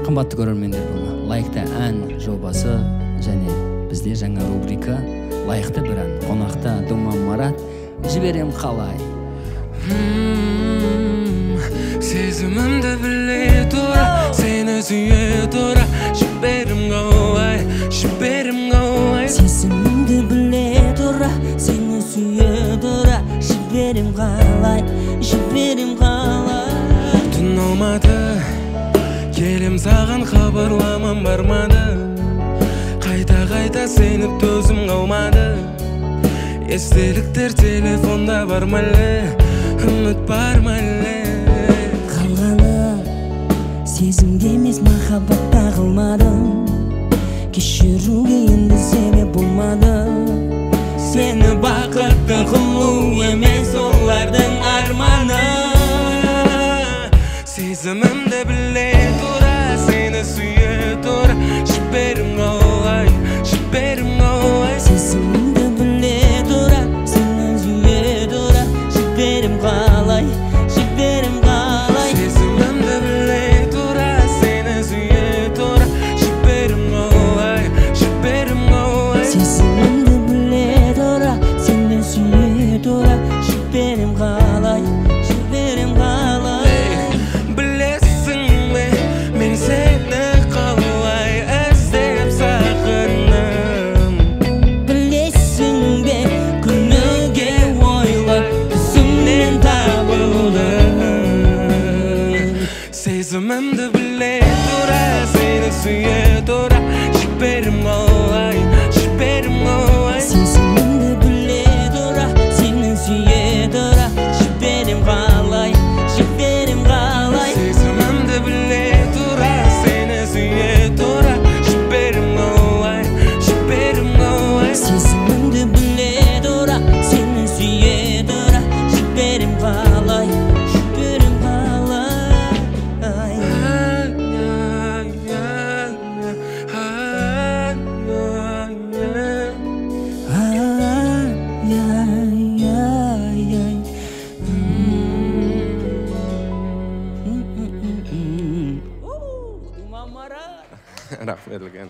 Қымбатты көрермендер, бұл лайықты ән жобасы және бізде жаңа рубрика лайықты бір ән. Қонақта Думан Марат, жіберем қалай. Сезімімді біле тұра, сені сүйе тұра, жіберем қалай, жіберем қалай. Сезімімді біле тұра, сені сүйе тұра, жіберем қалай, жіберем қалай. Түн алмады, келем саған хабарламам бармады, қайта сеніп төзім қалмады. Естеліктер телефонда бар мәлі, үміт бар мәлі. Қалғаны сезімде емес махаббатта қалмадым, кешіруге енді себеп болмады. Сені бақытты қылу емес олардың арманы. Сезімімді біле тұра, сені сүйе тұра, жіберем қалай, жіберем қалай. Сезімімді біле тұра, сені сүйе тұра, жіберем қалай, жіберем қалай. Сезімімді біле тұра, сені сүйе тұра, жіберем қалай, жіберем қалай. Сезімімді біле тұра, сені сүйе тұра, жіберем қалай, жіберем қалай. Сезімімді біле тұра, сені сүйе тұра, жіберем қалай, жіберем қалай. Сезімімді біле тұра, сені сүйе тұра, жіберем қалай, жіберем қалай. Сезімімді біле тұра, сені сүйе тұра, жіберем қалай, жіберем қалай. Сезімімді біле тұра, сені сүйе тұра, жіберем қалай, жіберем қалай. Рахмет үлкен.